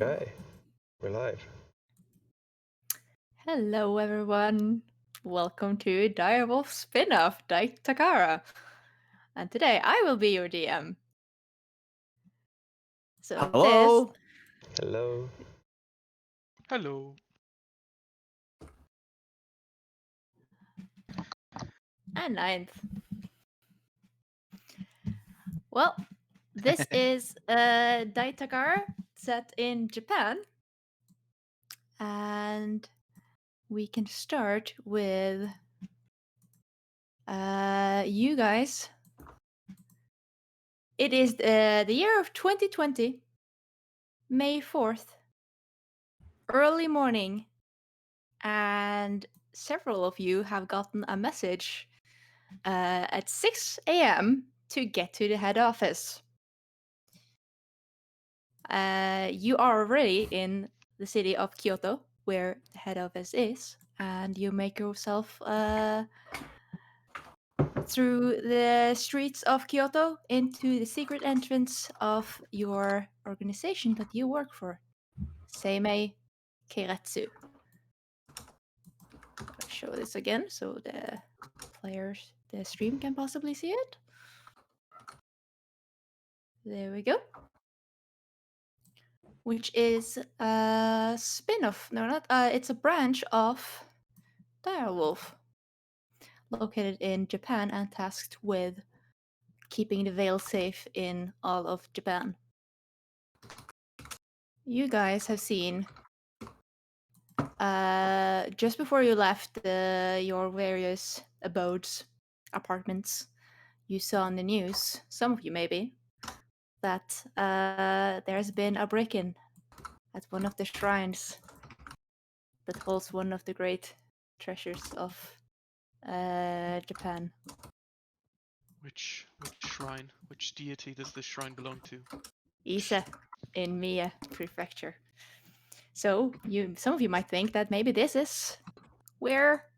Okay, we're live. Hello, everyone. Welcome to Direwolf spin-off, Takara. And today I will be your DM. So Hello. Hello. Hello. and ninth. Well, this is Takara set in Japan. And we can start with you guys. It is the year of 2020, May 4th, early morning, and several of you have gotten a message at 6 a.m. to get to the head office. You are already in the city of Kyoto, where the head office is, and you make yourself through the streets of Kyoto into the secret entrance of your organization that you work for, Seimei Keiretsu. I'll show this again so the players, the stream can possibly see it. There we go. Which is a spin-off. No, not. It's a branch of Direwolf, located in Japan and tasked with keeping the veil safe in all of Japan. You guys have seen, just before you left your various abodes, apartments, you saw on the news, some of you maybe, that there's been a break-in at one of the shrines that holds one of the great treasures of Japan. Which shrine? Which deity does this shrine belong to? Ise in Mie Prefecture. So some of you might think that maybe this is where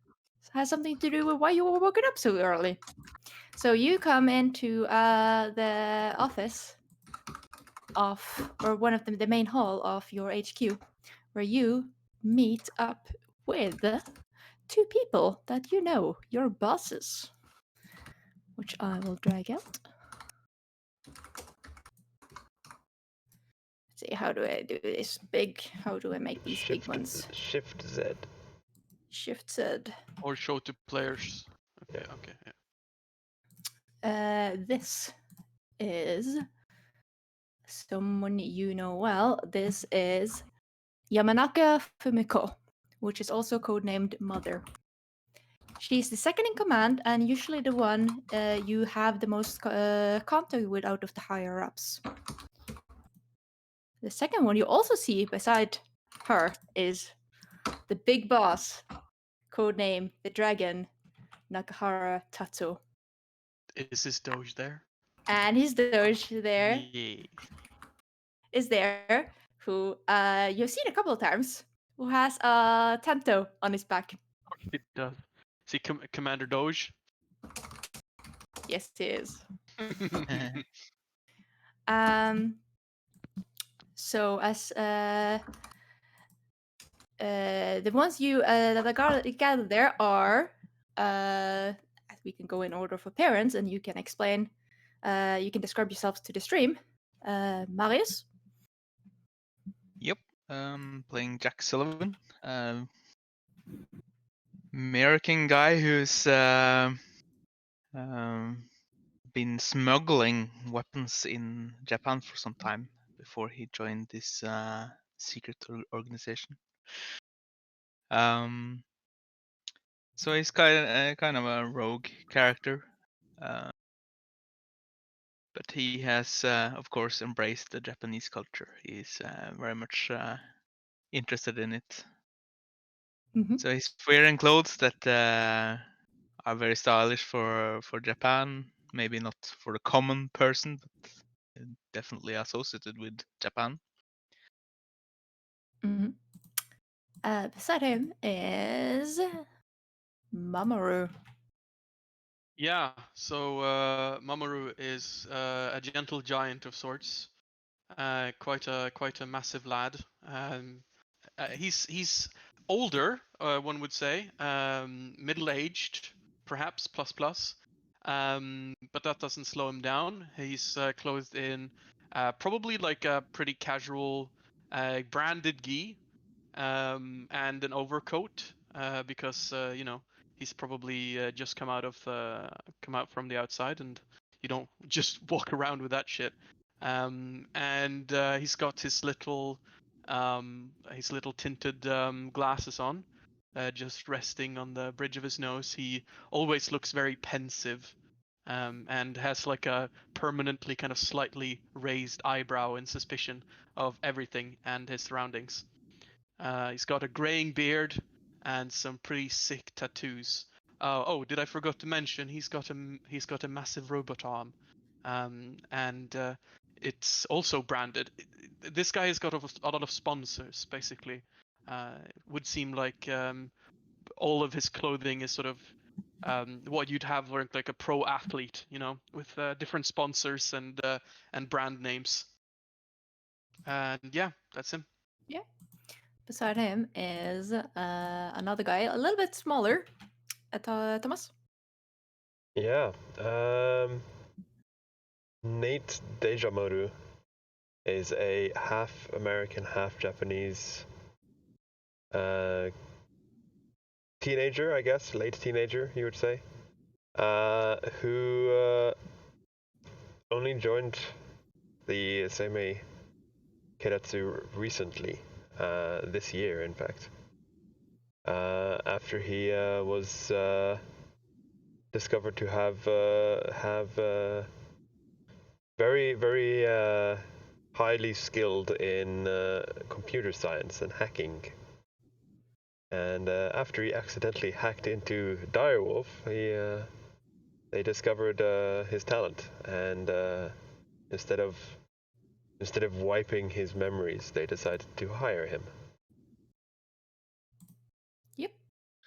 has something to do with why you were woken up so early. So you come into the office of, or one of the main hall of your HQ, where you meet up with two people that you know, your bosses, which I will drag out. Let's see, how do I do this big? How do I make these big ones? Shift Z. Shift Z. Or show to players. Okay, Yeah. okay, yeah. This is someone you know well. This is Yamanaka Fumiko, which is also codenamed Mother. She's the second in command and usually the one you have the most contact with out of the higher ups. The second one you also see beside her is the big boss, codename the Dragon, Nakahara Tatsu. Is his doge there? And his doge there Yeah. is there, who you've seen a couple of times, who has a tento on his back. It does. Is he Commander Doge? Yes, he is. So as the ones you that are gathered there are, we can go in order of appearance, and you can explain. You can describe yourselves to the stream. Marius. Yep. Playing Jack Sullivan, American guy who's been smuggling weapons in Japan for some time before he joined this secret organization. So he's kind of a rogue character, but he has, of course, embraced the Japanese culture. He's very much interested in it. Mm-hmm. So he's wearing clothes that are very stylish for Japan. Maybe not for the common person, but definitely associated with Japan. Mm-hmm. Beside him is Mamoru. Yeah, so Mamoru is a gentle giant of sorts. quite a massive lad. He's older, one would say, middle-aged, perhaps plus. But that doesn't slow him down. He's clothed in probably like a pretty casual branded gi and an overcoat because he's probably just come out from the outside, and you don't just walk around with that shit. And he's got his little tinted glasses on, just resting on the bridge of his nose. He always looks very pensive, and has like a permanently kind of slightly raised eyebrow in suspicion of everything and his surroundings. He's got a graying beard and some pretty sick tattoos. Did I forget to mention he's got a massive robot arm, and it's also branded. This guy has got a lot of sponsors, basically. Would seem like all of his clothing is sort of what you'd have like a pro athlete, with different sponsors and brand names. And yeah, that's him. Yeah. Beside him is another guy, a little bit smaller. Thomas. Yeah. Nate Dejamoru is a half American, half Japanese teenager, I guess, late teenager, you would say, who only joined the Seimei Keiretsu recently, this year, in fact. After he was discovered to have very, very highly skilled in computer science and hacking. And after he accidentally hacked into DIREWOLF, they discovered his talent, and instead of wiping his memories, they decided to hire him. Yep.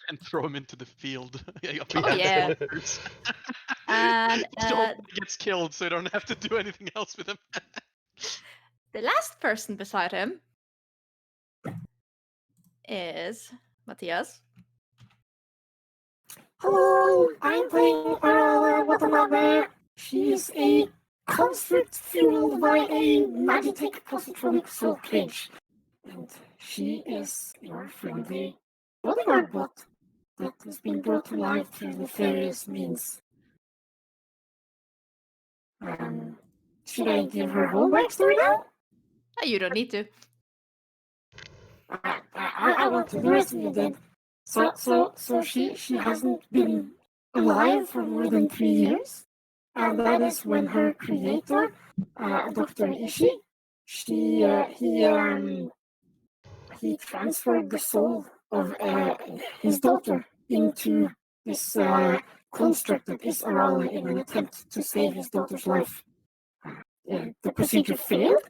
And throw him into the field. Oh, yeah. And He gets killed, so you don't have to do anything else with him. the last person beside him is Matthias. Hello, I'm playing Arala Watanabe. She is a construct fueled by a Magitech positronic soul cage. And she is your friendly bodyguard bot that has been brought to life through nefarious means. Should I give her whole backstory now? Oh, you don't need to. I want to. The rest of you did. So she hasn't been alive for more than 3 years, and that is when her creator, Dr. Ishii, he transferred the soul of his daughter into this construct that is Arala in an attempt to save his daughter's life. The procedure failed,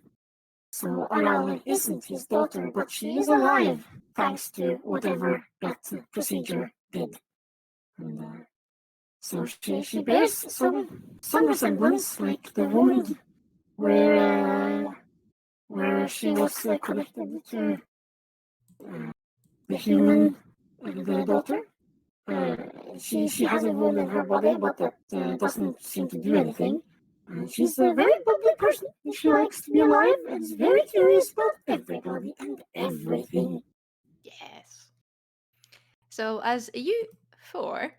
so Arala isn't his daughter, but she is alive thanks to whatever that procedure did. And so she bears some resemblance, like the wound where she was connected to the human, the daughter. She has a wound in her body, but that doesn't seem to do anything. She's a very bubbly person. She likes to be alive and is very curious about everybody and everything. Yes. So as you four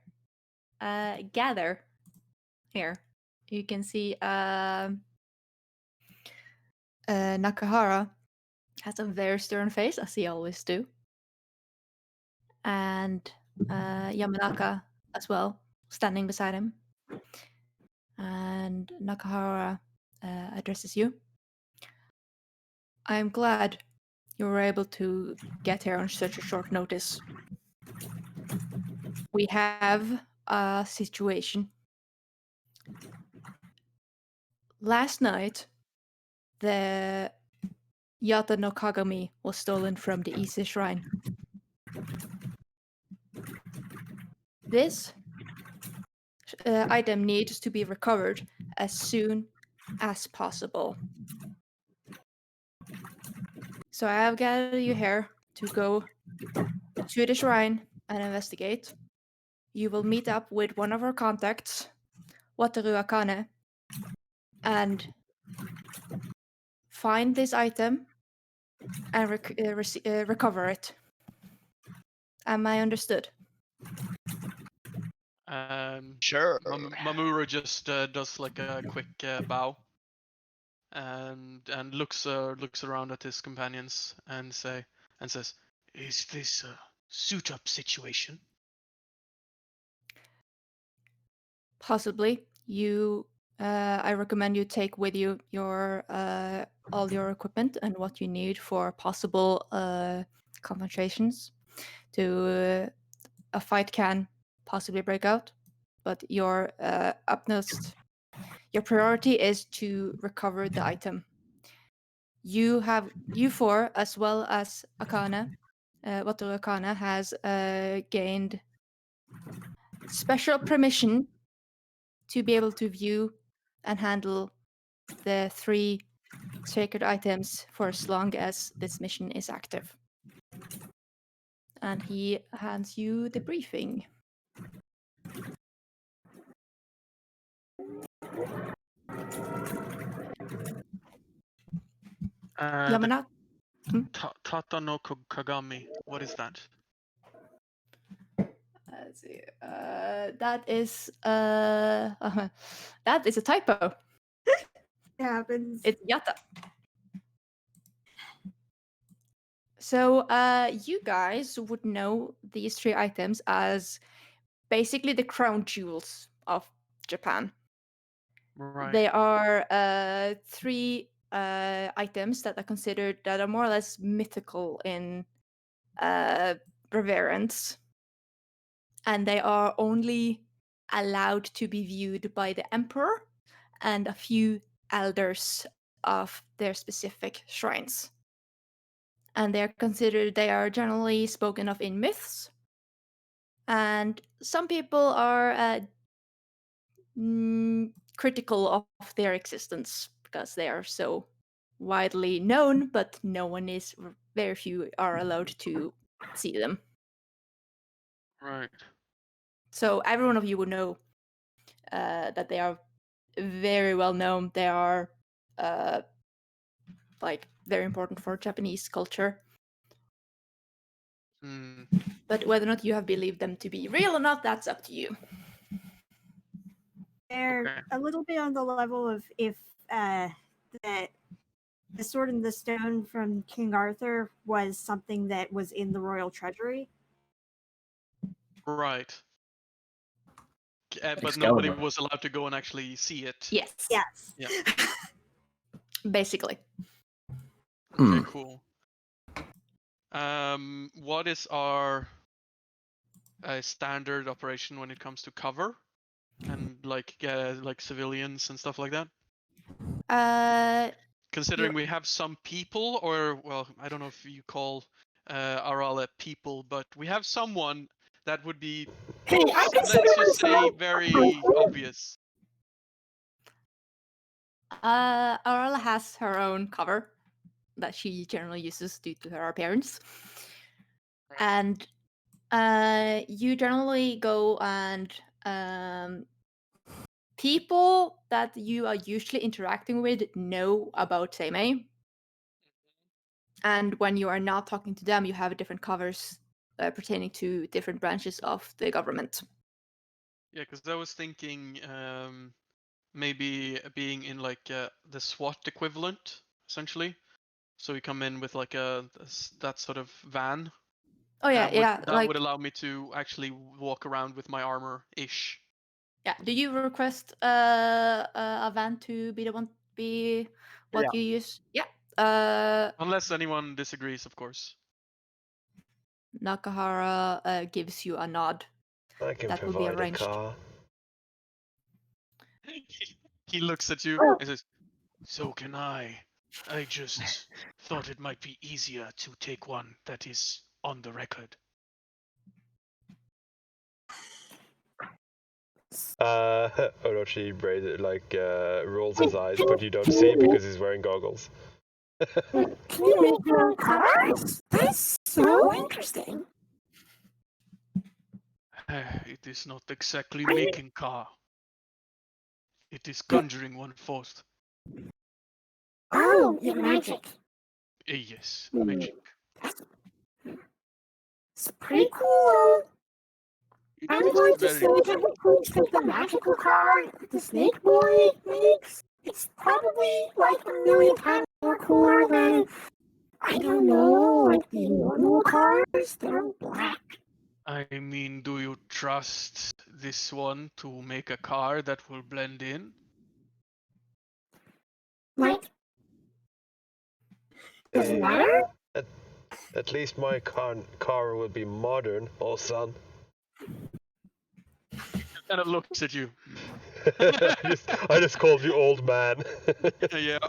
gather here, you can see Nakahara has a very stern face, as he always do. And Yamanaka as well, standing beside him. And Nakahara addresses you. I'm glad you were able to get here on such a short notice. We have a situation. Last night, the Yata no Kagami was stolen from the Ise Shrine. This item needs to be recovered as soon as possible. So I have gathered you here to go to the shrine and investigate. You will meet up with one of our contacts, Wataru Akane, and find this item and recover it. Am I understood? Sure. Mamura just does like a quick bow, and looks around at his companions and says, "Is this a suit-up situation?" Possibly. I recommend you take with you your all your equipment and what you need for possible confrontations. A fight can possibly break out, but your priority is to recover the item. You four, as well as Akane, Wataru Akane has gained special permission to be able to view and handle the 3 sacred items for as long as this mission is active. And he hands you the briefing. Yamana? Tata no Kagami. What is that? Let's see. That is a typo. It happens. It's Yata. So you guys would know these 3 items as basically the crown jewels of Japan. Right. They are 3 items that are more or less mythical in reverence, and they are only allowed to be viewed by the emperor and a few elders of their specific shrines. And they are generally spoken of in myths, and some people are critical of their existence because they are so widely known, but very few are allowed to see them. Right. So every one of you would know that they are very well known. They are very important for Japanese culture. But whether or not you have believed them to be real or not, that's up to you. They're a little bit on the level of if the sword and the stone from King Arthur was something that was in the royal treasury. Right. But nobody was allowed to go and actually see it. Yes. Yes. Yeah. Basically. Okay, cool. What is our standard operation when it comes to cover and like civilians and stuff like that? Considering we have some people, or well, I don't know if you call Arale people, but we have someone that would be, Hey, I let's consider just say, myself very obvious. Arala has her own cover that she generally uses due to her appearance. And you generally go and people that you are usually interacting with know about Seimei. And when you are not talking to them, you have different covers pertaining to different branches of the government. Yeah, because I was thinking maybe being in like the SWAT equivalent, essentially. So we come in with like that sort of van. Oh yeah, That would allow me to actually walk around with my armor-ish. Yeah. Do you request a van to be what you use? Yeah. Unless anyone disagrees, of course. Nakahara gives you a nod. I can That will be provide a arranged. car. He looks at you and says, "So can I. I just thought it might be easier to take one that is on the record." Orochi rolls his eyes, but you don't see because he's wearing goggles. Can you make your own cars? That's so interesting. It is not exactly making car. It is conjuring one forth. Oh, yeah, magic. Yes, magic. It's pretty cool. It I'm is going to very say that the priest of the magical car that the snake boy makes, it's probably like 1,000,000 times more cooler than, I don't know, like the normal cars that are black. I mean, do you trust this one to make a car that will blend in? Like, does it matter? At least my car will be modern, oh son. And it looks at you. I just called you old man. Yeah.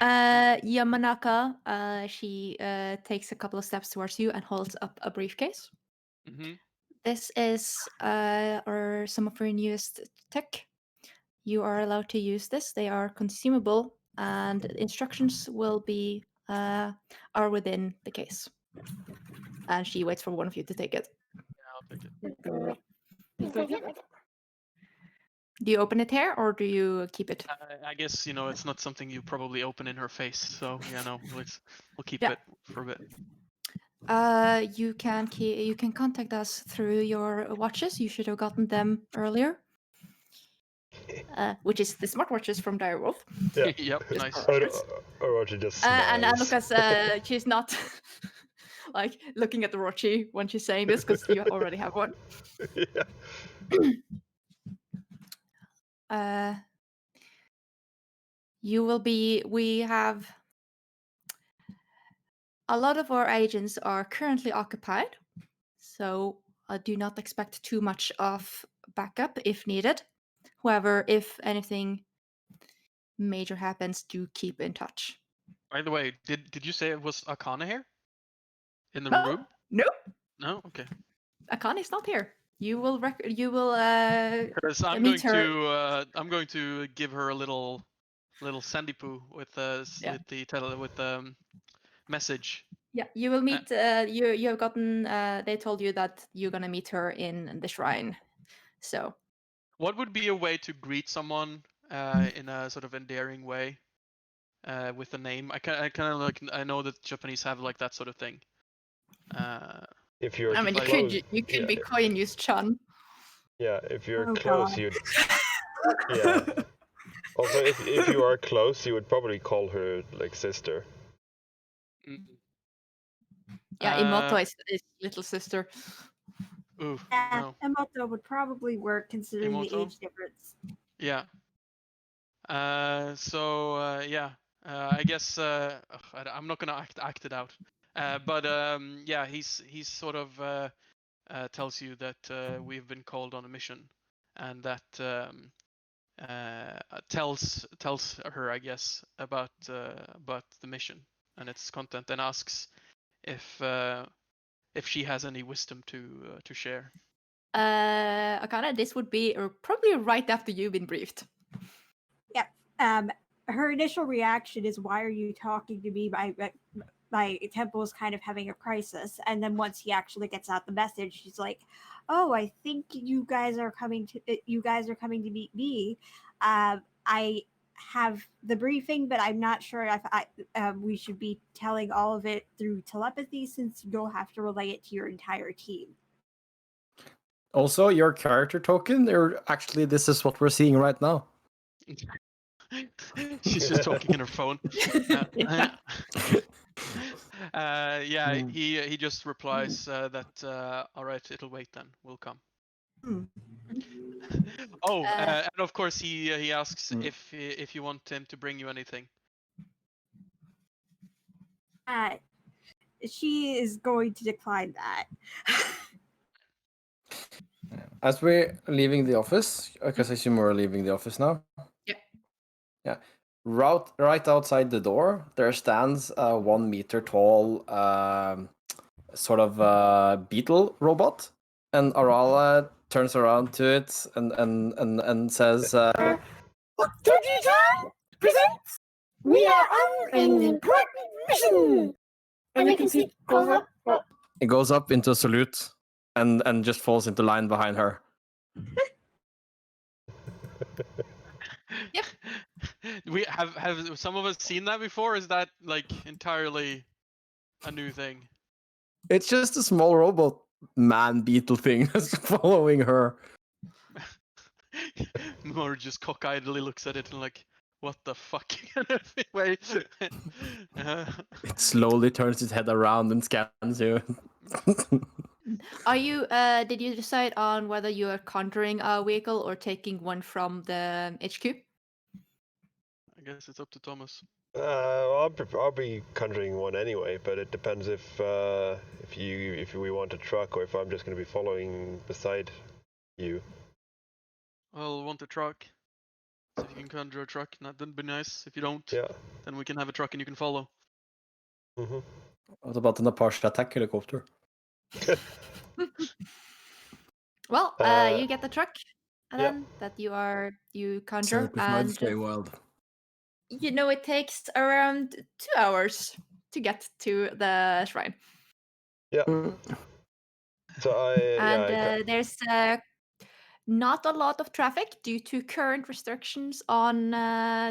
Yamanaka, she takes a couple of steps towards you and holds up a briefcase. Mm-hmm. This is some of her newest tech. You are allowed to use this. They are consumable, and instructions will be are within the case. And she waits for one of you to take it. Yeah, I'll take it. Do you open it here, or do you keep it? I guess it's not something you probably open in her face, so yeah, no, we'll keep Yeah. it for a bit. You can contact us through your watches. You should have gotten them earlier. Which is the smartwatches from DIREWOLF. Yeah. Yep, nice. Or Roger just And smiles. Lucas, she's not like looking at the watchy when she's saying this because you already have one. Yeah. We have a lot of our agents are currently occupied, so I do not expect too much of backup if needed. However, if anything major happens, do keep in touch. By the way, did you say it was Akane here? In the No. room? No, No? Okay. Akane's not here. You will Because I'm meet going to give her a little sandy poo with the message. Yeah, you will meet. You have gotten. They told you that you're gonna meet her in the shrine. So. What would be a way to greet someone in a sort of endearing way with a name? I know that Japanese have like that sort of thing. If you're I mean, close, you could be coy and use Chan. Yeah, if you're Oh, close, God. you'd. Yeah. Also, if you are close, you would probably call her like sister. Yeah, Imoto is little sister. Ooh, Yeah, no. Emoto would probably work considering the Emoto? age difference. Yeah. Yeah. I guess I'm not gonna act it out. But yeah, he's sort of tells you that we've been called on a mission, and that tells her, I guess, about the mission and its content, and asks if she has any wisdom to share. Akane, this would be probably right after you've been briefed. Her initial reaction is, "Why are you talking to me?" My temple is kind of having a crisis, and then once he actually gets out the message, she's like, "Oh, I think you guys are coming to meet me. I have the briefing, but I'm not sure if we should be telling all of it through telepathy, since you'll have to relay it to your entire team." Also, your character token, actually, this is what we're seeing right now. She's just talking in her phone. Yeah, he just replies that all right, it'll wait then. We'll come. Oh, and of course he asks if you want him to bring you anything. She is going to decline that. As we're leaving the office, because I assume we're leaving the office now. Yeah. Yeah. Right outside the door, there stands a 1 meter tall sort of beetle robot, and Arala turns around to it and says, Takara presents. We are on an important mission. And you can see it goes up. Oh, It goes up into a salute and just falls into line behind her. Yep. We have some of us seen that before? Is that like entirely a new thing? It's just a small robot man beetle thing that's following her. Mor just cockeyedly looks at it and like, what the fuck? Wait. Uh, It slowly turns its head around and scans you. Are you? Did you decide on whether you are conjuring a vehicle or taking one from the HQ? I guess it's up to Thomas. I'll be conjuring one anyway, but it depends if we want a truck or if I'm just going to be following beside you. I'll want a truck. So if you can conjure a truck, that'd be nice. If you don't, Yeah. then we can have a truck and you can follow. Mm-hmm. What about an Apache attack helicopter? Well, you get the truck, and yeah. then that you conjure, With mine and stay wild. you know it takes around 2 hours to get to the shrine. Yeah. So And there's not a lot of traffic due to current restrictions on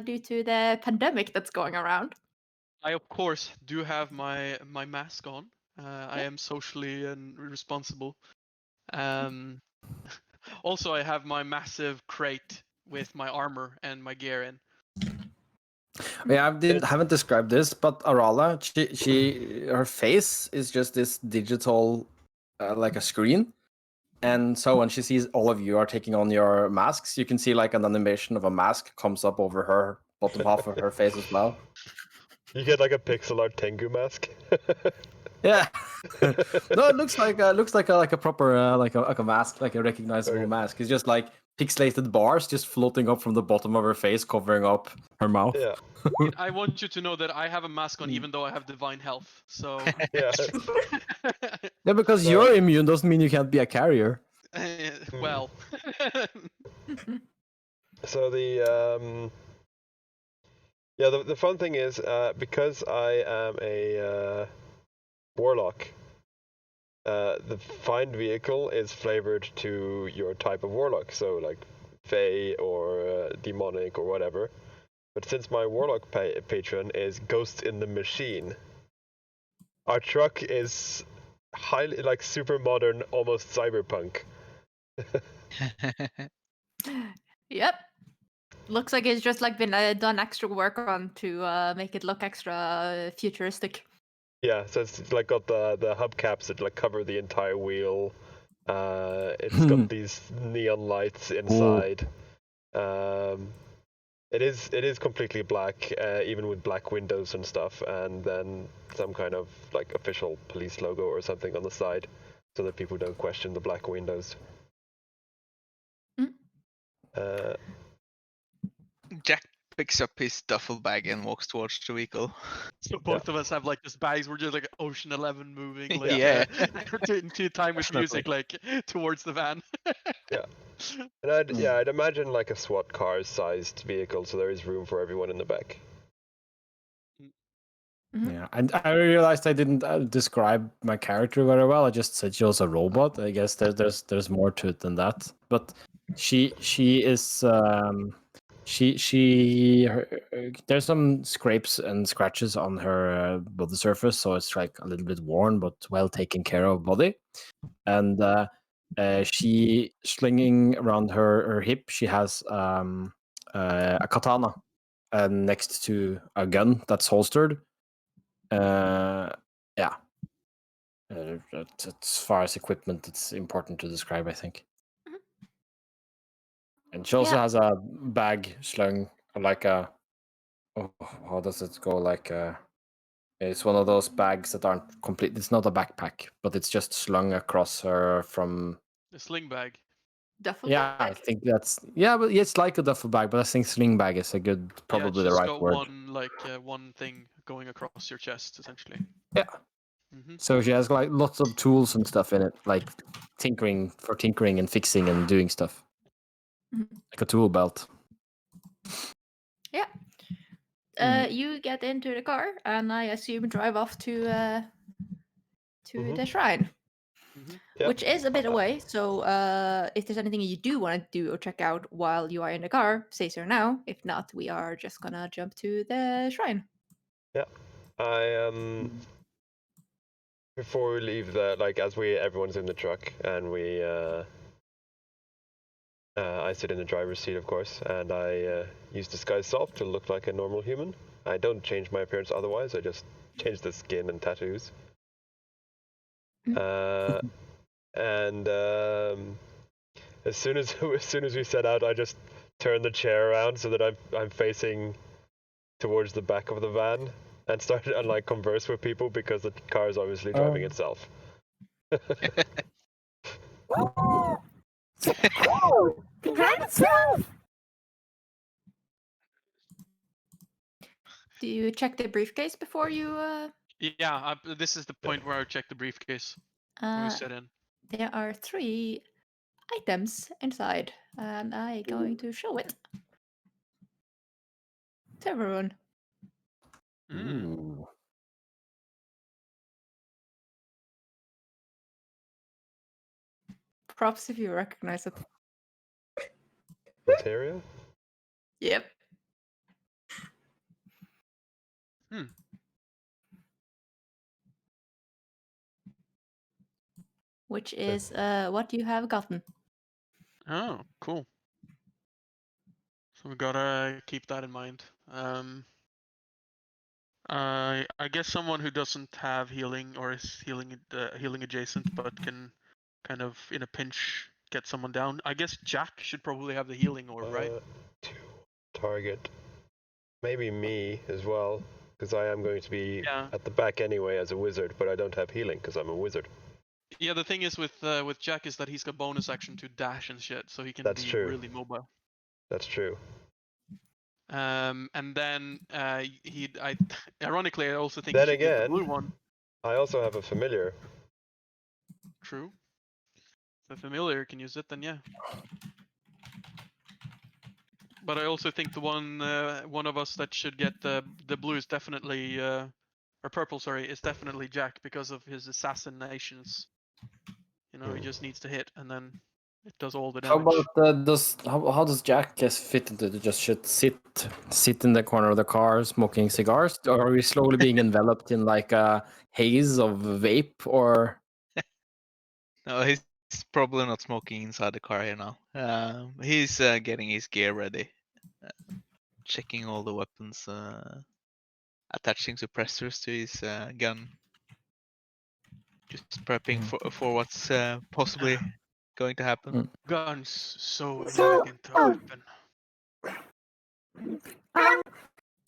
due to the pandemic that's going around. I of course do have my mask on. I am socially and responsible. Also, I have my massive crate with my armor and my gear in. Yeah, haven't described this, but Arala, her face is just this digital, like a screen. And so when she sees all of you are taking on your masks, you can see like an animation of a mask comes up over her bottom half of her face as well. You get like a pixel art Tengu mask. Yeah. No, it looks like a proper like a mask, like a recognizable Okay. mask. It's just like pixelated bars just floating up from the bottom of her face, covering up her mouth. Yeah. I want you to know that I have a mask on even though I have divine health. So Yeah. Yeah, because you're immune doesn't mean you can't be a carrier. well. So the fun thing is because I am a warlock, the find vehicle is flavored to your type of warlock, so like Fey or demonic or whatever. But since my warlock patron is Ghost in the Machine, our truck is highly like super modern, almost cyberpunk. Yep. Looks like it's just like been done extra work on to make it look extra futuristic. Yeah, so it's like got the hubcaps that like cover the entire wheel. It's got these neon lights inside. It is completely black, even with black windows and stuff, and then some kind of like official police logo or something on the side, so that people don't question the black windows. Jack picks up his duffel bag and walks towards the vehicle. So both of us have like this bags. We're just like Ocean 11 moving, like Yeah. to time with music, like towards the van. Yeah. And I'd imagine like a SWAT car-sized vehicle, so there is room for everyone in the back. Yeah, and I realized I didn't describe my character very well. I just said she was a robot. I guess there's more to it than that. But she is there's some scrapes and scratches on her body surface, so it's like a little bit worn but well taken care of body. And she slinging around her hip, she has a katana next to a gun that's holstered. Yeah. As far as equipment, it's important to describe, I think. And she also has a bag slung like a. Oh, how does it go? Like it's one of those bags that aren't complete. It's not a backpack, but it's just slung across her from. A sling bag. Duffel Yeah, bag? I think that's but it's like a duffel bag, but I think sling bag is probably Yeah, the right got word. one thing going across your chest, essentially. Yeah. Mm-hmm. So she has like lots of tools and stuff in it, like tinkering and fixing and doing stuff, like a tool belt. Yeah. You get into the car, and I assume drive off to the shrine, Yep. which is a bit away. So if there's anything you do want to do or check out while you are in the car, say so now. If not, we are just gonna jump to the shrine. Yeah. I before we leave the as everyone's in the truck and we I sit in the driver's seat, of course, and I use disguise self to look like a normal human. I don't change my appearance otherwise. I just change the skin and tattoos. And as soon as we set out, I just turn the chair around so that I'm facing towards the back of the van and start and converse with people because the car is obviously driving itself. Oh, cool! Can drive itself! Do you check the briefcase before you? Yeah, this is the point where I check the briefcase when we set in. There are 3 items inside, and I'm going to show it to everyone. Ooh. Props if you recognize it. Materia? Yep. Which is what you have gotten. Oh, cool. So we gotta keep that in mind. I guess someone who doesn't have healing or is healing adjacent, but can kind of in a pinch get someone down. I guess Jack should probably have the healing orb, right? Target. Maybe me as well, because I am going to be Yeah. at the back anyway as a wizard, but I don't have healing because I'm a wizard. Yeah, the thing is with Jack is that he's got bonus action to dash and shit, so he can That's be true. really mobile. That's true. And then ironically, I also think Then he should get the again, blue one. I also have a familiar. True. If the familiar can use it, then yeah. But I also think the one of us that should get the blue is definitely or purple, sorry, is definitely Jack because of his assassinations. You know, he just needs to hit and then it does all the How damage. about how does Jack fit into the just should sit in the corner of the car smoking cigars, or are we slowly being enveloped in like a haze of vape? Or No, he's probably not smoking inside the car here now. He's getting his gear ready, checking all the weapons, attaching suppressors to his gun, just prepping for what's possibly going to happen. Guns, so So, elegant a weapon.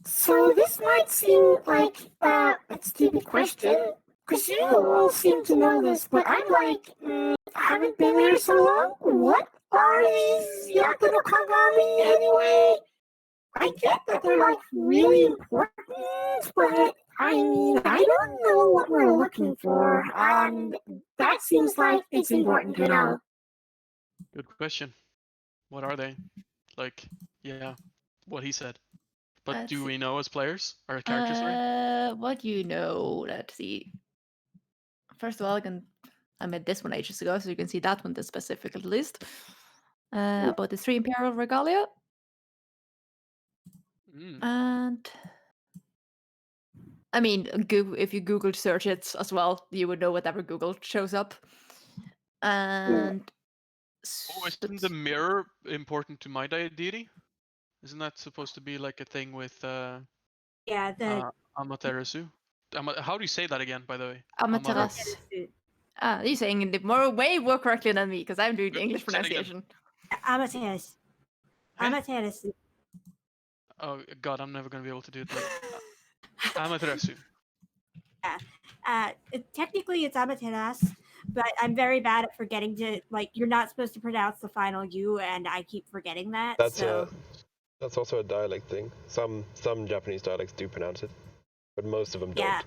So this might seem like a stupid question, because you all seem to know this, but I'm like, haven't been here so long. What are these Yaku no Kagami anyway? I get that they're like really important, but I mean, I don't know what we're looking for, and that seems like it's important to know. Good question. What are they? Like, yeah, what he said. But do we know as players or characters? Sorry. What you know? Let's see. First of all, I made this one ages ago, so you can see that one specific at least. About the 3 Imperial Regalia. And I mean, if you Google search it as well, you would know whatever Google shows up. And isn't the mirror important to my deity? Isn't that supposed to be like a thing with yeah, the Amaterasu? How do you say that again, by the way? Amaterasu. You're saying it way more correctly than me because I'm doing the English pronunciation. Amaterasu. Amaterasu. Oh God, I'm never gonna be able to do it. Amaterasu. Yeah. Technically, it's Amaterasu, but I'm very bad at forgetting to You're not supposed to pronounce the final U, and I keep forgetting that. That's also a dialect thing. Some Japanese dialects do pronounce it, but most of them don't. Yeah,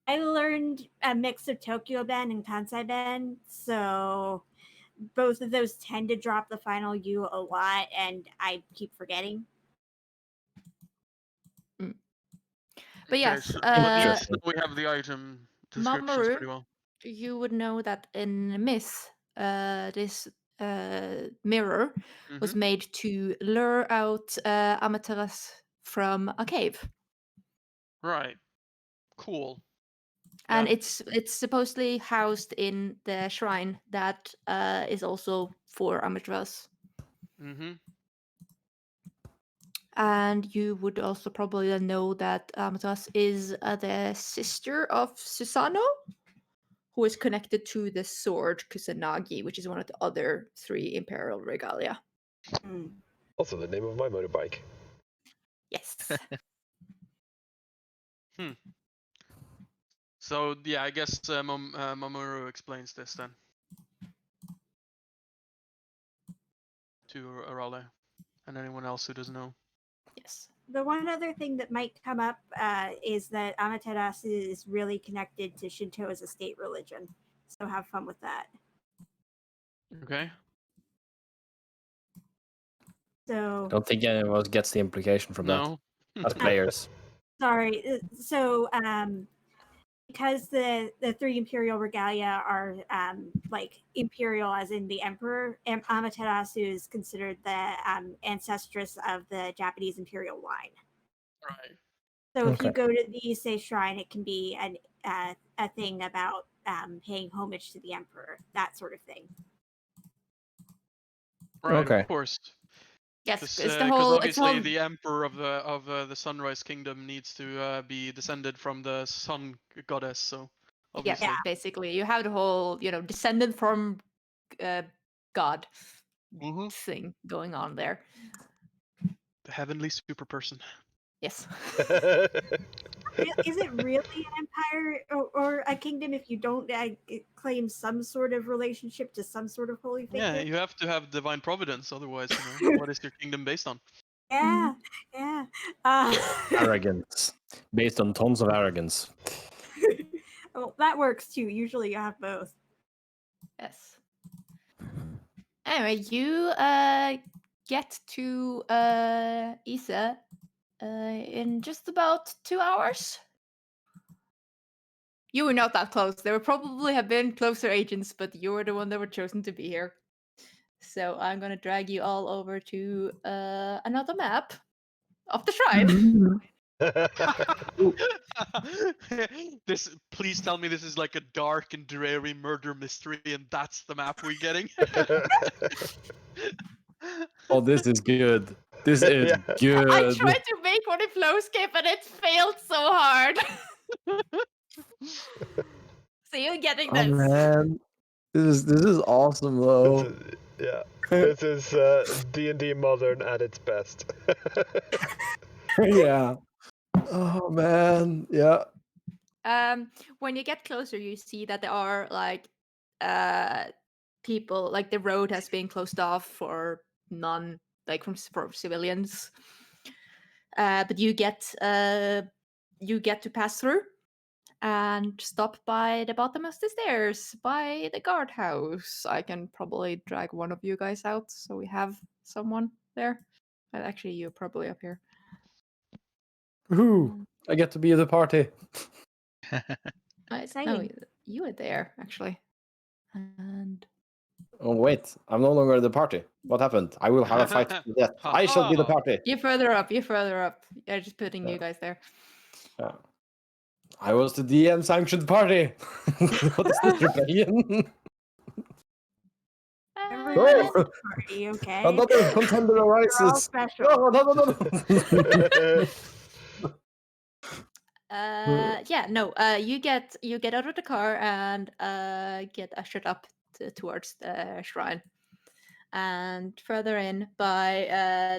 I learned a mix of Tokyo Ben and Kansai Ben, so both of those tend to drop the final U a lot, and I keep forgetting. But yes, so at least Interesting. now we have the item descriptions Mamoru, pretty well. you would know that in Myth, this mirror was Mhm. made to lure out Amaterasu from a cave. Right. Cool. And Yeah. it's supposedly housed in the shrine that is also for Amaterasu. Mhm. And you would also probably then know that Amaterasu is the sister of Susanoo, who is connected to the sword Kusanagi, which is one of the other 3 imperial regalia. Mm. Also the name of my motorbike. Yes. So yeah, I guess Mamoru explains this then to Arale and anyone else who doesn't know. Yes. The one other thing that might come up is that Amaterasu is really connected to Shinto as a state religion. So have fun with that. Okay. So Don't think any of us gets the implication from No. that as players. sorry. So because the 3 imperial regalia are like imperial as in the emperor, Amaterasu is considered the ancestress of the Japanese imperial line. Right. So if you Okay. go to the Issei Shrine, it can be a thing about paying homage to the emperor, that sort of thing. Right. Okay. Of course. Yes, Because it's the whole. It's the obviously whole. the emperor of the Sunrise Kingdom needs to be descended from the sun goddess. So Yes, obviously. basically, you have the whole, descendant from God Mhm. thing going on there. The heavenly super person. Yes. Is it really an empire or a kingdom if you don't claim some sort of relationship to some sort of holy figure? Yeah, you have to have divine providence, otherwise, what is your kingdom based on? Yeah, yeah. Arrogance. Based on tons of arrogance. Well, that works too. Usually you have both. Yes. Anyway, you get to Isa in just about 2 hours. You were not that close. There would probably have been closer agents, but you were the one that were chosen to be here. So I'm gonna drag you all over to another map of the shrine. This, please tell me this is like a dark and dreary murder mystery, and that's the map we're getting. Oh, this is good. This is Yeah. good. I tried to make one in Flowscape and it failed so hard. So you're getting Oh this. man, this is awesome though. This is D&D modern at its best. Yeah. Oh man, yeah. When you get closer, you see that there are like people, like the road has been closed off for for civilians. But you get to pass through and stop by the bottom of the stairs by the guardhouse. I can probably drag one of you guys out so we have someone there. Actually, you're probably up here. Woohoo! I get to be at the party. No, Exciting. you were there actually. And Oh wait, I'm no longer at the party. What happened? I will have a fight to death. I shall be the party. you're further up. You're further up. I'm just putting you guys there. Yeah. I was the DM sanctioned party. What is this rebellion? Everyone's Oh, party, okay? another contender We're all arises. special. No. You get out of the car and get ushered up towards the shrine, and further in by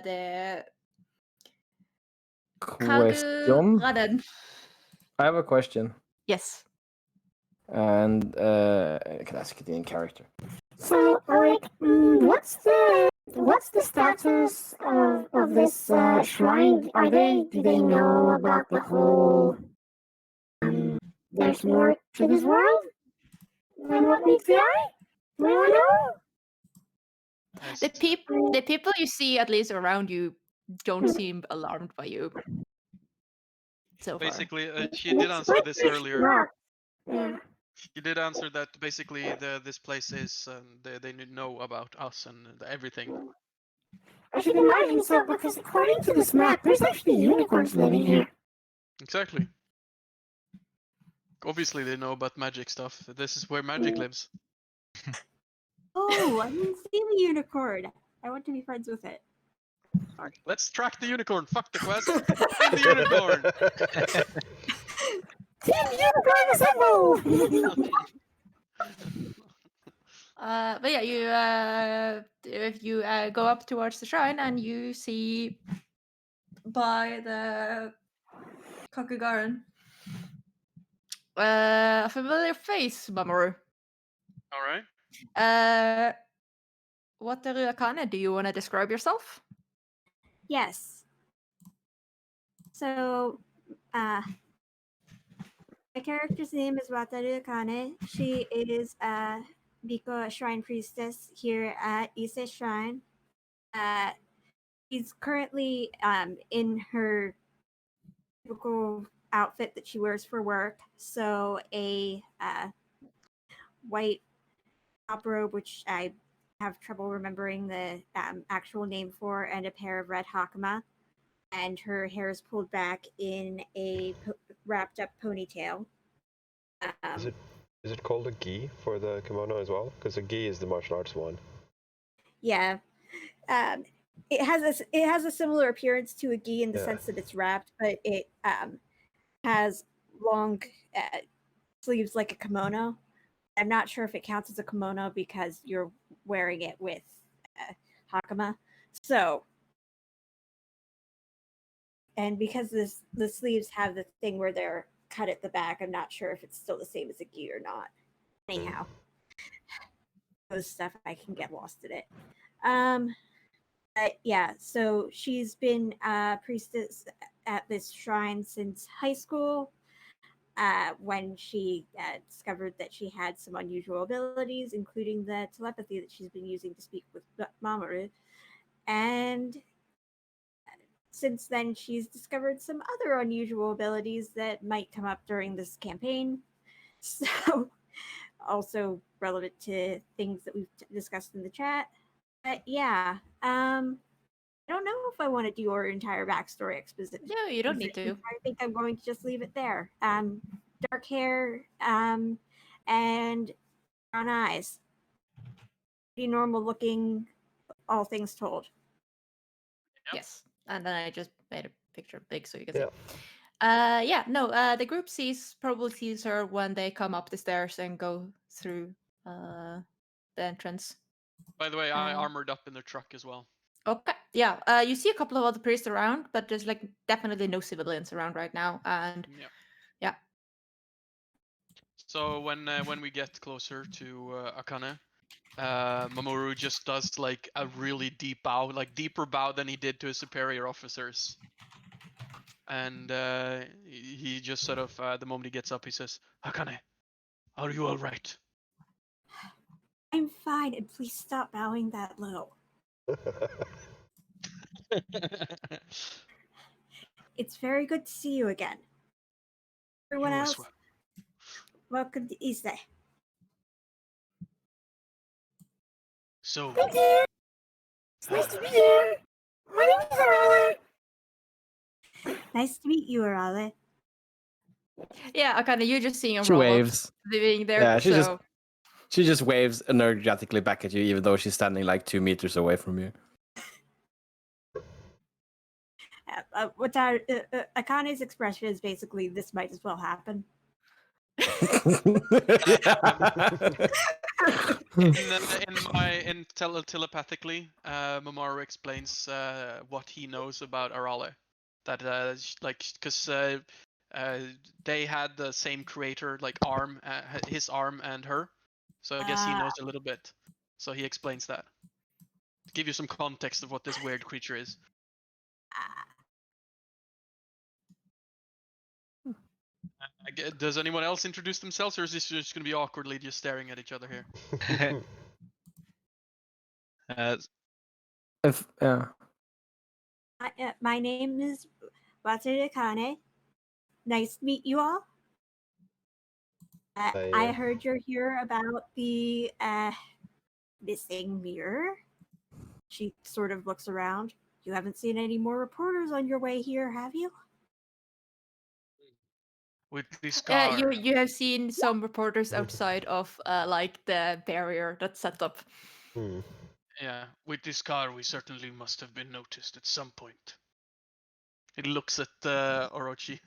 the Question. Raden. I have a question, Yes. and can I ask it in character? So, like, what's the status of this shrine? Do they know about the whole? There's more to this world than what meets the eye. Do anyone know? The people you see, at least around you, don't seem alarmed by you. so far. Basically, she did answer this earlier. Yeah. She did answer that basically this place is they know about us and everything. I should imagine so, because according to this map, there's actually unicorns living here. Exactly. Obviously, they know about magic stuff. This is where magic lives. Oh, I didn't see the unicorn. I want to be friends with it. Let's track the unicorn. Fuck the quest. Find the unicorn. Team Unicorn assemble! But yeah, you if you go up towards the shrine and you see by the Kakugaren a familiar face, Mamoru. All right. Wataru Akane, do you want to describe yourself? Yes. So, my character's name is Wataru Akane. She is a Biko shrine priestess here at Ise Shrine. She's currently in her typical outfit that she wears for work. So a white top robe, which I have trouble remembering the actual name for, and a pair of red hakama. And her hair is pulled back in a wrapped up ponytail. Is it called a gi for the kimono as well? Because a gi is the martial arts one. Yeah. It has a similar appearance to a gi in the Yeah. sense that it's wrapped, but it has long sleeves like a kimono. I'm not sure if it counts as a kimono because you're wearing it with hakama. So, and because the sleeves have the thing where they're cut at the back, I'm not sure if it's still the same as a gi or not. Anyhow, those stuff I can get lost in it. But yeah, so she's been a priestess at this shrine since high school. When she discovered that she had some unusual abilities, including the telepathy that she's been using to speak with Mamoru. And since then, she's discovered some other unusual abilities that might come up during this campaign. So, also relevant to things that we've discussed in the chat. But yeah, I don't know if I want to do your entire backstory exposition. No, you don't need to. I think I'm going to just leave it there. Dark hair, and brown eyes. Pretty normal looking, all things told. Yep. Yes. And then I just made a picture big so you can Yeah. see. The group probably sees her when they come up the stairs and go through the entrance. By the way, I armored up in the truck as well. Okay. Yeah. You see a couple of other priests around, but there's like definitely no civilians around right now. And Yep. yeah. So when we get closer to Akane, Mamoru just does like a really deep bow, like deeper bow than he did to his superior officers. And he just sort of, the moment he gets up, he says, Akane, are you all right? I'm fine, and please stop bowing that low. It's very good to see you again. Everyone You as else, well. welcome to Ise. So, Thank you. It's nice to be here. My name is Arale. Nice to meet you, Arale. Yeah, Akane, you're just seeing a She roll waves. living there. Yeah, so she just waves energetically back at you, even though she's standing like 2 meters away from you. Akane's expression is basically, this might as well happen. telepathically, Mamoru explains what he knows about Arale. That because they had the same creator, like arm, his arm and her. So I guess he knows a little bit. So he explains that. To give you some context of what this weird creature is. Does anyone else introduce themselves, or is this just going to be awkwardly just staring at each other here? My name is Wataru Akane. Nice to meet you all. I I, heard you're here about the missing mirror. She sort of looks around. You haven't seen any more reporters on your way here, have you? With this car. You have seen some reporters outside of like the barrier that's set up. Yeah, with this car, we certainly must have been noticed at some point. It looks at Orochi.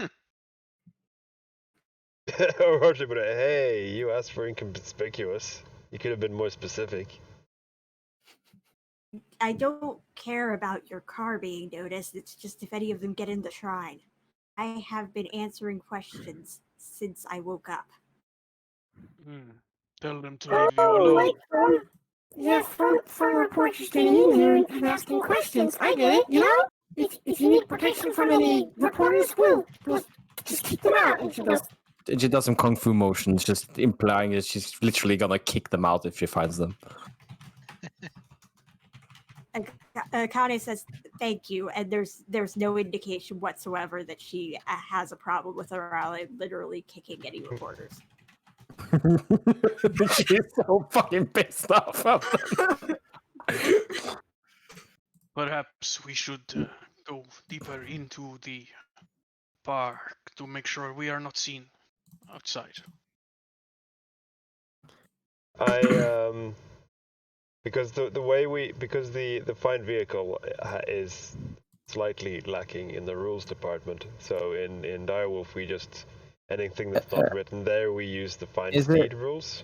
Orochi, but hey, you asked for inconspicuous. You could have been more specific. I don't care about your car being noticed. It's just if any of them get in the shrine. I have been answering questions since I woke up. Tell them to leave you alone. Yeah, from reporters getting in here and asking questions. I get it, you know? If you need protection from any reporters, we'll just kick them out. And she goes, She does some kung fu motions, just implying that she's literally gonna kick them out if she finds them. Kane says thank you, and there's no indication whatsoever that she has a problem with Arale literally kicking any reporters. She's so fucking pissed off of them. Perhaps we should go deeper into the park to make sure we are not seen outside. Because the find vehicle is slightly lacking in the rules department. So in Direwolf we just anything that's not written there we use the find speed rules.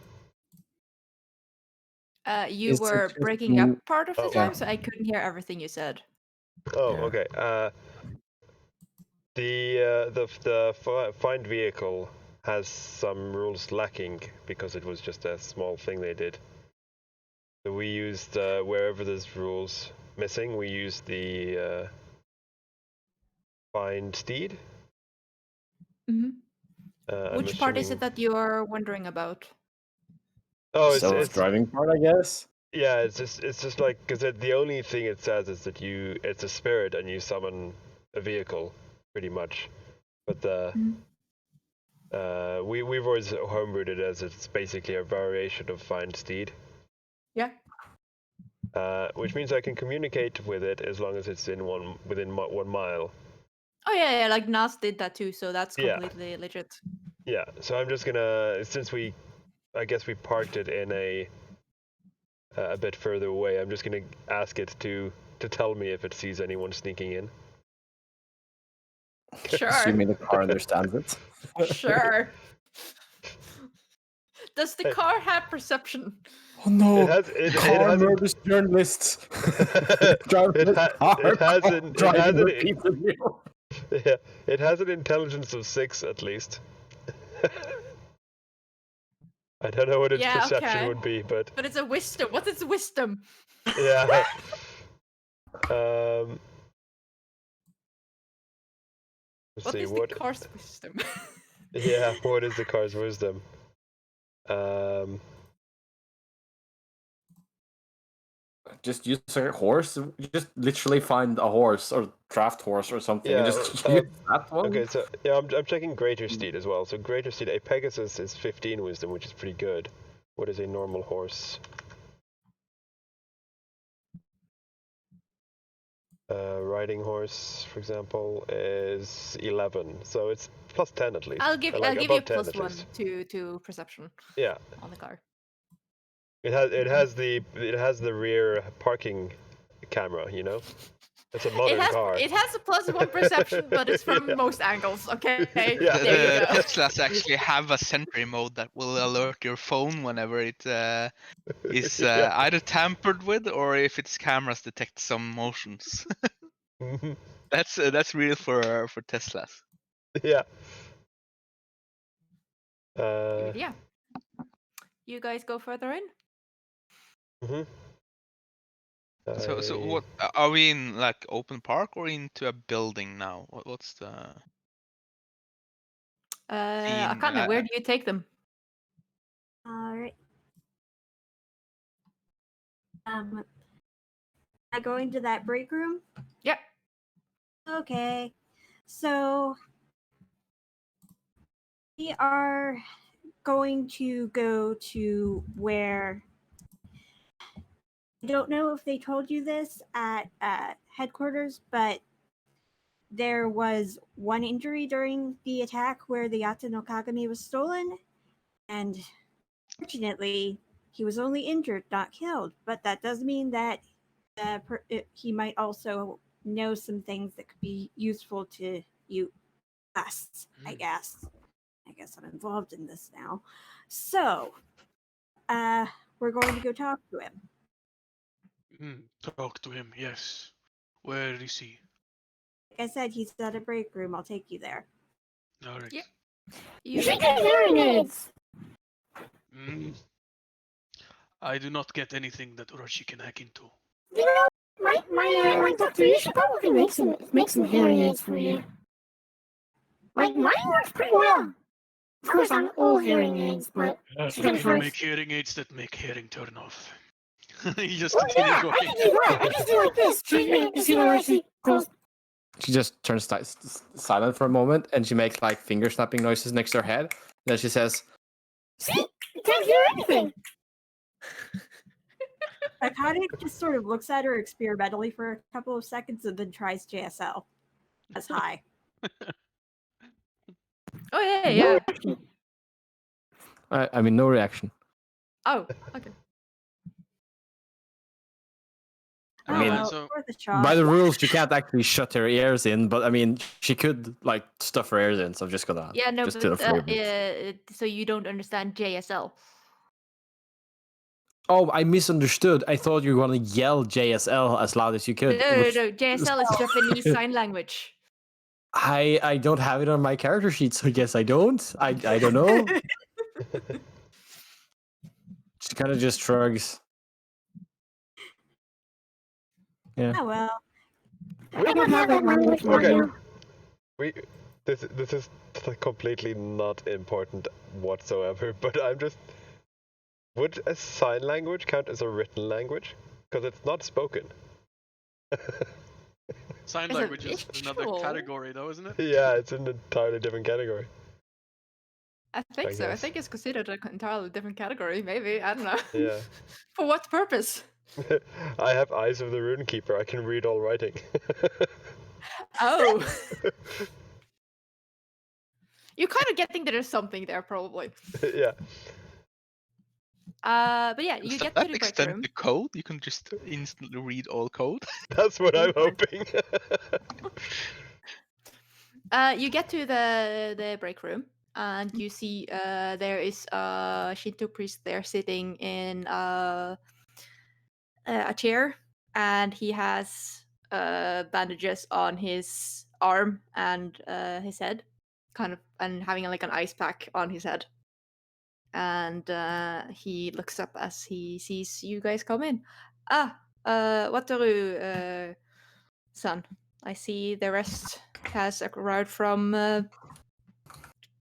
You Is were it breaking up part of the Okay. time, so I couldn't hear everything you said. Oh, Yeah. okay. The find vehicle has some rules lacking because it was just a small thing they did. So we used wherever there's rules missing, we used the find steed. Which part is it that you're wondering about? Oh, it's Self-driving part, I guess. yeah. It's just like because the only thing it says is that it's a spirit and you summon a vehicle, pretty much. But we've always homebrewed it as it's basically a variation of find steed. Yeah. Which means I can communicate with it as long as it's within 1 mile. Oh yeah, like Nas did that too, so that's Yeah. completely legit. Yeah, so I'm just gonna since I guess we parked it in a bit further away. I'm just gonna ask it to tell me if it sees anyone sneaking in. Sure. Assuming the car understands it. Sure. Does the car have perception? Oh no! It Car has murders journalists. it has an intelligence of 6 at least. I don't know what its perception would be, but it's a wisdom. What is wisdom? yeah. Let's see, the car's wisdom? Yeah, what is the car's wisdom? Just use a horse. Just literally find a horse or draft horse or something, and just use that one. Okay, so yeah, I'm checking Greater Steed as well. So Greater Steed, a Pegasus is 15 wisdom, which is pretty good. What is a normal horse? Riding horse, for example, is 11, so it's plus 10 at least. I'll give you plus 1 to perception. Yeah. On the car. It has the rear parking camera, you know. It's a modern car. It has a plus 1 perception, but it's from most angles. Okay. Yeah. There you go. Teslas actually have a sentry mode that will alert your phone whenever it is either tampered with or if its cameras detect some motions. That's real for Teslas. Yeah. Yeah. You guys go further in. So what are we in, like open park or into a building now? What's the Akane, where do you take them? All right. I go into that break room? Yep. Okay. So We are going to go to where I don't know if they told you this at headquarters, but there was one injury during the attack where the Yata no Kagami was stolen, and fortunately, he was only injured, not killed. But that does mean that he might also know some things that could be useful to you, us. I guess. I guess I'm involved in this now. So, we're going to go talk to him. Talk to him, yes. Where is he? Like I said, he's at a break room. I'll take you there. All right. Yeah. You should get hearing aids. Mm. I do not get anything that Orochi can hack into. You know, my doctor, you should probably make some hearing aids for you. Mine works pretty well. Of course, I'm all hearing aids, but she can You first. make hearing aids that make hearing turn off. You just Oh continue yeah, I going. can do that. I just do like this. You see where I see close. She just turns silent for a moment, and she makes like finger snapping noises next to her head. Then she says, See, you can't hear anything. Takara just sort of looks at her experimentally for a couple of seconds and then tries JSL. As high. Oh yeah, No yeah. reaction. I mean, no reaction. Oh, okay. I mean, so- worth a shot. by the rules, she can't actually shut her ears in, but I mean, she could like stuff her ears in. So I'm just gonna Yeah, no, just do but the flavor. so you don't understand JSL. Oh, I misunderstood. I thought you were gonna yell JSL as loud as you could. No, which JSL is Japanese sign language. I don't have it on my character sheet, so I guess I don't. I don't know. She kind of just shrugs. Yeah. Oh well. I don't have that language right Okay. now. This is completely not important whatsoever, but I'm just... Would a sign language count as a written language? Because it's not spoken. Sign Is it language is another visual? category, though, isn't it? Yeah, it's an entirely different category. I think I so. I guess. think it's considered an entirely different category. Maybe, I don't know. Yeah. For what purpose? I have eyes of the runekeeper. I can read all writing. Oh, you're kind of getting that there's something there, probably. Yeah. But yeah, Does you get that to the break extend room. the code? You can just instantly read all code. That's what I'm hoping. You get to the break room, and you see there is a Shinto priest there sitting in a chair, and he has bandages on his arm and his head, kind of, and having like an ice pack on his head. And he looks up as he sees you guys come in. Wataru, son. I see the rest has arrived from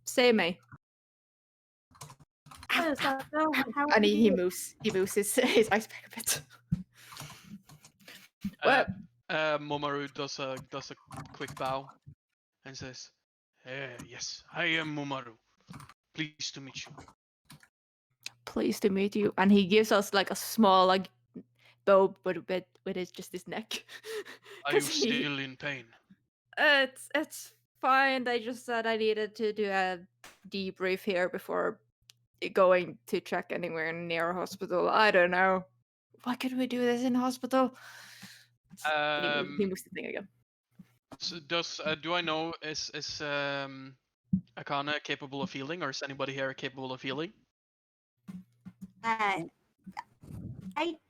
Seimei. Oh, so how And are he you? moves his ice pack a bit. Well, Momaru does a quick bow and says, "Yes, I am Momaru. Pleased to meet you." pleased to meet you. And he gives us like a small like bow, but with his just his neck. Are you 'Cause he- still in pain? It's fine. I just said I needed to do a debrief here before going to check anywhere near a hospital. I don't know. Why could we do this in a hospital? He moves the thing again. So do I know is Akane capable of healing, or is anybody here capable of healing? I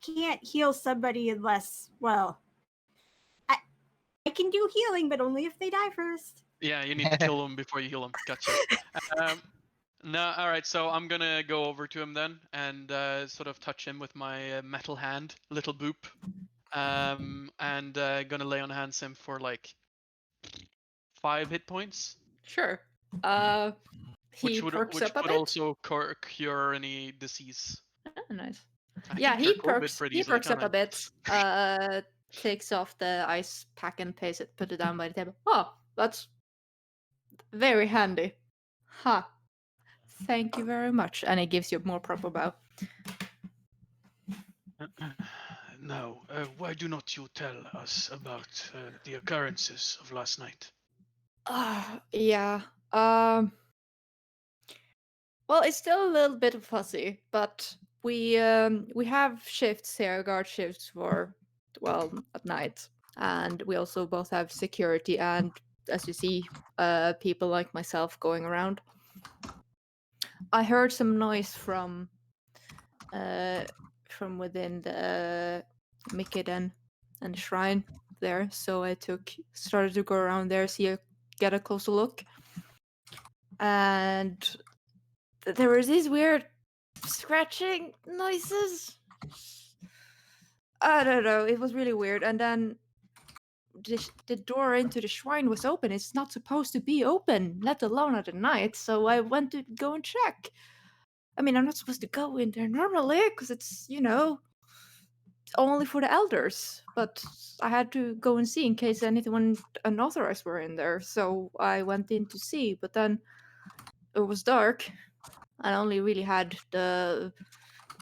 can't heal somebody unless, well, I can do healing, but only if they die first. Yeah, you need to kill them before you heal them. Gotcha. No, all right. So I'm gonna go over to him then and sort of touch him with my metal hand, little boop, and gonna lay on hands him for like 5 hit points, Sure. He which would perks up a bit. also cure any disease. Oh, nice. I Yeah, can he cure COVID perks. pretty He easily, perks up can't a bit. Takes off the ice pack and put it down by the table. Oh, that's very handy. Huh. Thank you very much. And it gives you a more proper bow. Now, why do not you tell us about the occurrences of last night? Yeah. Well, it's still a little bit fuzzy, but we have shifts here, guard shifts for at night, and we also both have security and, as you see, people like myself going around. I heard some noise from within the Mikiden and the shrine there, so I started to go around there, get a closer look, and there was these weird scratching noises. I don't know. It was really weird. And then the door into the shrine was open. It's not supposed to be open, let alone at night. So I went to go and check. I mean, I'm not supposed to go in there normally because it's, only for the elders. But I had to go and see in case anyone unauthorized were in there. So I went in to see. But then it was dark. I only really had the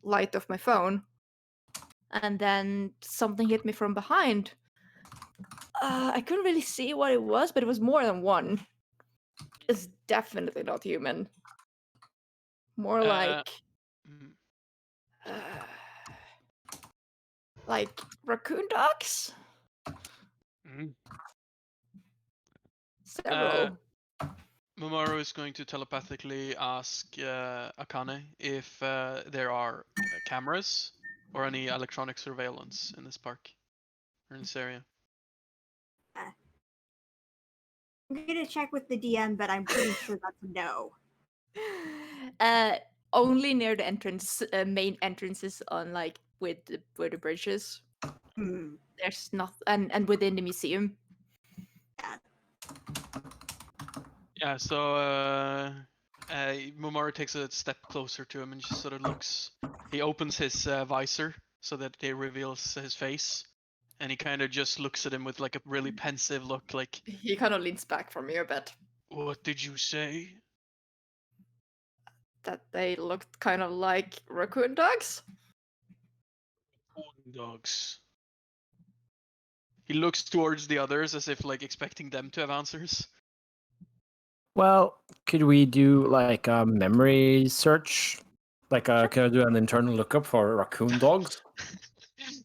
light of my phone. And then something hit me from behind. I couldn't really see what it was, but it was more than one. It's definitely not human. More Mm, like raccoon dogs. mm. Several. Mamoru is going to telepathically ask Akane if there are cameras or any electronic surveillance in this park or in this area. I'm gonna check with the DM, but I'm pretty sure that's a no. Only near the entrance, main entrances on where the bridges. Hmm. There's not, and within the museum. Yeah, so Mamoru takes a step closer to him and just sort of looks. He opens his visor so that it reveals his face, and he kind of just looks at him with like a really pensive look, like, He kind of leans back from you a bit. "What did you say?" That they looked kind of like raccoon dogs. Corn dogs. He looks towards the others as if like expecting them to have answers. Well, could we do like a memory search? Like, can I do an internal lookup for raccoon dogs?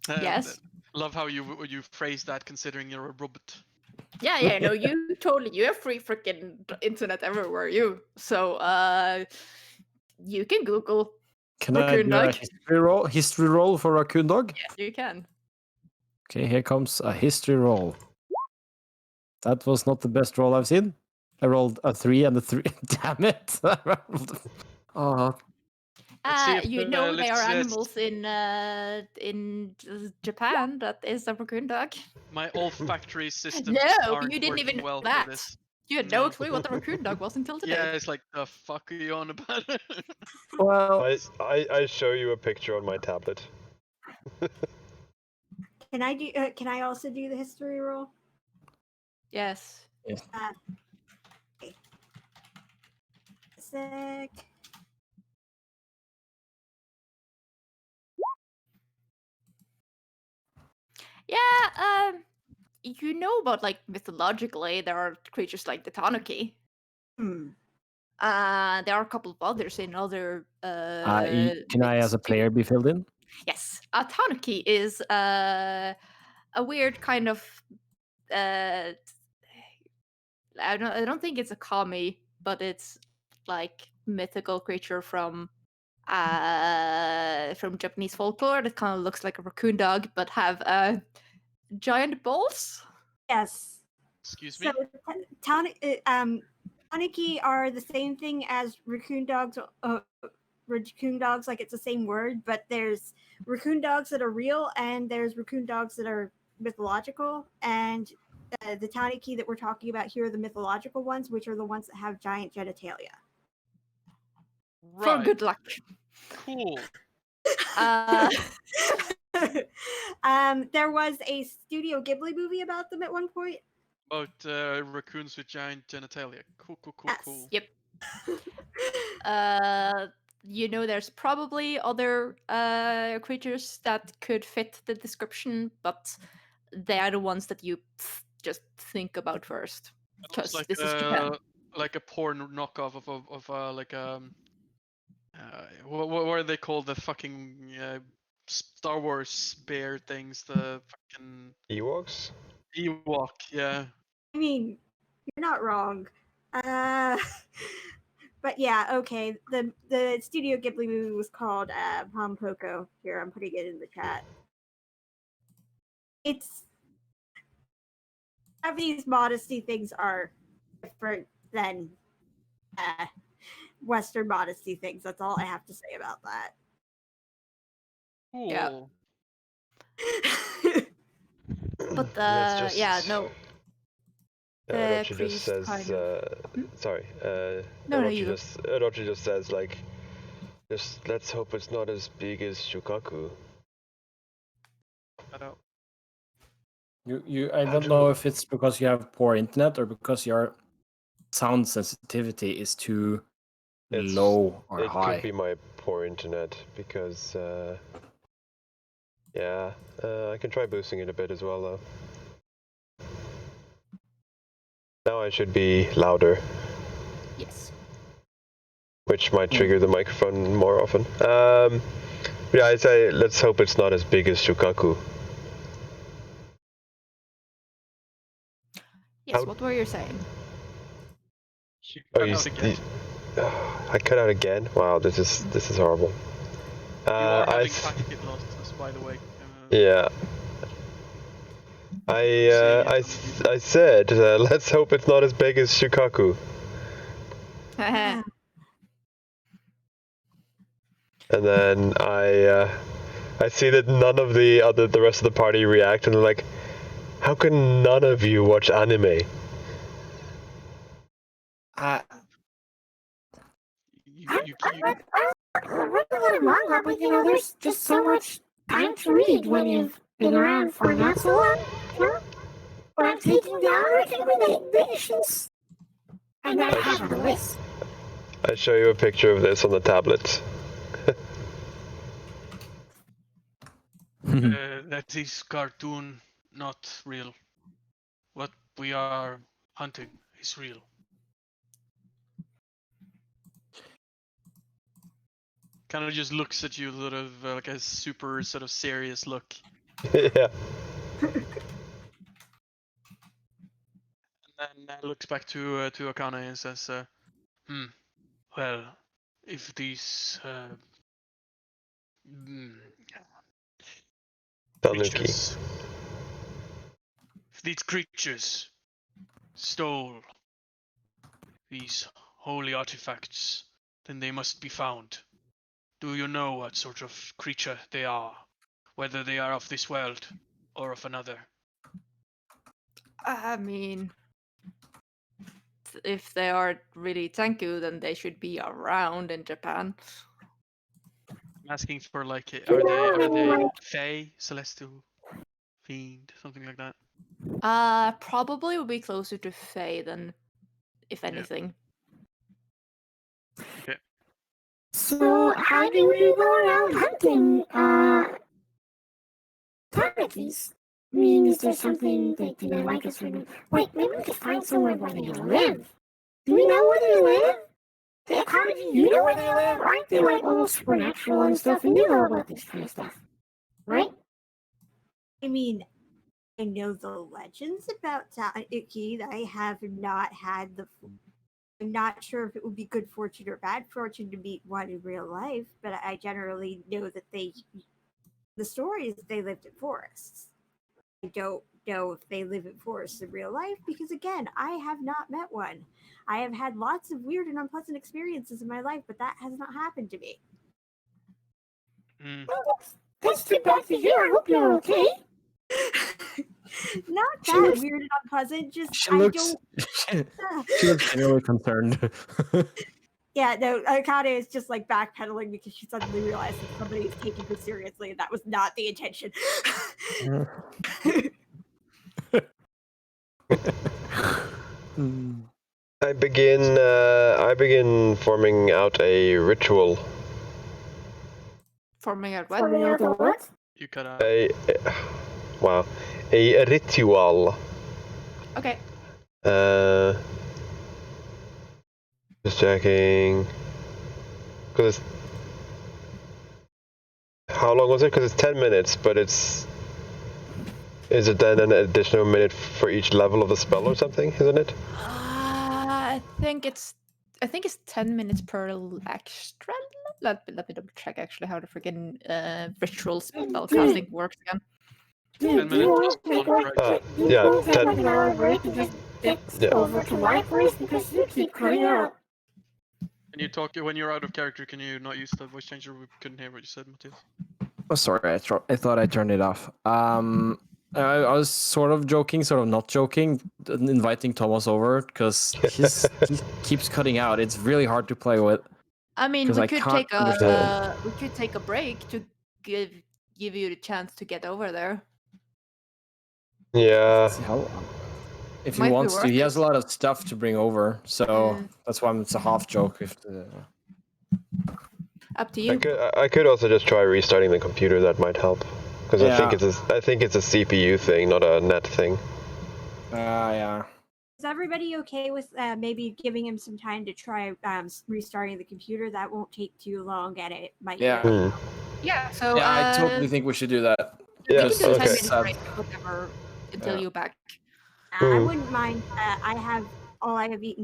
Yes. Love how you phrase that, considering you're a robot. Yeah, no, you have free freaking internet everywhere, so you can Google Can I raccoon do a dog. history roll for raccoon dog? Yes, you can. Okay, here comes a history roll. That was not the best roll I've seen. I rolled a 3 and a 3. Damn it! Oh, Let's see if they are animals in Japan. That is a raccoon dog. my olfactory system No, aren't you didn't working even know well that. for this. You had no No. clue what the raccoon dog was until today. Yeah, it's like, the fuck are you on about? well, I show you a picture on my tablet. Can I do? Can I also do the history roll? Yes. Okay. Sec. Yeah, you know about mythologically there are creatures like the Tanuki. Hmm. There are a couple of others in other can I, as a myths, too. player, be filled in? Yes, a Tanuki is a weird kind of I don't think it's a kami, but it's like mythical creature from Japanese folklore that kind of looks like a raccoon dog but have giant balls. Yes. Excuse me? So, Tanuki are the same thing as raccoon dogs. Raccoon dogs, like it's the same word, but there's raccoon dogs that are real, and there's raccoon dogs that are mythological. And the Tanuki that we're talking about here are the mythological ones, which are the ones that have giant genitalia. For good luck. Cool. There was a Studio Ghibli movie about them at one point. About raccoons with giant genitalia. Cool. Yes. Cool. Yep. You know, there's probably other creatures that could fit the description, but they are the ones that you just think about first. It looks Because like this is Japan. like a porn knockoff of like what are they called, the fucking Star Wars bear things, the fucking Ewoks? Ewok, yeah. I mean, you're not wrong. But yeah, okay. The Studio Ghibli movie was called Pompoko. Here, I'm putting it in the chat. It's Japanese modesty things are different than Western modesty things. That's all I have to say about that. Yeah. Cool. But Let's just... yeah, no. The Orochi just priest says, kind of... sorry, No, Orochi just says, like, just let's hope it's not as big as Shukaku. I don't. I don't know if it's because you have poor internet or because your sound sensitivity is too low or it high. could be my poor internet because, yeah, I can try boosting it a bit as well, though. Now I should be louder, Yes. which might trigger the microphone more often. Yeah, I'd say let's hope it's not as big as Shukaku. Yes, what were you saying? You Oh, cut you, out again. I cut out again. Wow, this is horrible. You are having I packet losses, by the way. yeah. I said let's hope it's not as big as Shukaku. And then I see that none of the rest of the party react, and they're like, "How can none of you watch anime?" I read a lot of manga, but there's just so much time to read when you've been around for not so long. But I'm taking down recommendations, and I have a list. I show you a picture of this on the tablet. That is cartoon, not real. What we are hunting is real. Kind of just looks at you, sort of like a super sort of serious look. Yeah. And then looks back to Akane and says, well, if these creatures, stole these holy artifacts, then they must be found. Do you know what sort of creature they are? Whether they are of this world or of another? I mean, if they are really Tenku, then they should be around in Japan. I'm asking for, like, are they Fae, Celestial, Fiend, something like that? Probably would be closer to Fae than, if anything. Okay. So how do we go around hunting targets? I mean, is there something that do they like us? Wait, maybe we could find somewhere where they live. Do we know where they live? The ecology, you know where they live? Aren't they like all supernatural and stuff? And you know about this kind of stuff, right? I mean, I know the legends about Taiki. I have not had the. I'm not sure if it would be good fortune or bad fortune to meet one in real life, but I generally know that the story is they lived in forests. I don't know if they live in forests in real life because, again, I have not met one. I have had lots of weird and unpleasant experiences in my life, but that has not happened to me. Well, that's too bad to hear. I hope you're okay. Not that weird and unpleasant, just She looks genuinely concerned. Yeah, no, Akane is just like backpedaling because she suddenly realized that somebody is taking her seriously, and that was not the intention. I begin forming out a ritual. Forming out Forming what? out a what? You cut out. A ritual. Okay. Just checking. Because how long was it? Because it's 10 minutes, but is it then an additional minute for each level of the spell or something? Isn't it? I think it's 10 minutes per extra. Let me double check actually how the freaking ritual spell casting works again. 10 Do you minutes want to plus take one like, break. Yeah, take 10. like an hour break and just get over to my place because you keep cutting out. Can you talk when you're out of character? Can you not use the voice changer? We couldn't hear what you said, Matthias. Oh, sorry, I thought I turned it off. I was sort of joking, sort of not joking, inviting Thomas over because he keeps cutting out. It's really hard to play with. I mean, 'Cause we I could can't take understand. we could take a break to give you the chance to get over there. Yeah. See how, if he Might be wants to, worth he has it. a lot of stuff to bring over, so Mm. that's why it's a half joke. If Up to you. I could also just try restarting the computer. That might help. Because I think it's a CPU thing, not a net thing. yeah. Is everybody okay with maybe giving him some time to try restarting the computer? That won't take too long, and it might. Yeah. Really help. Yeah. So Yeah, I totally think we should do that. we Yeah, can do a 10 okay. minute break, whatever, until Yeah. you're back. I wouldn't mind. I have all I have eaten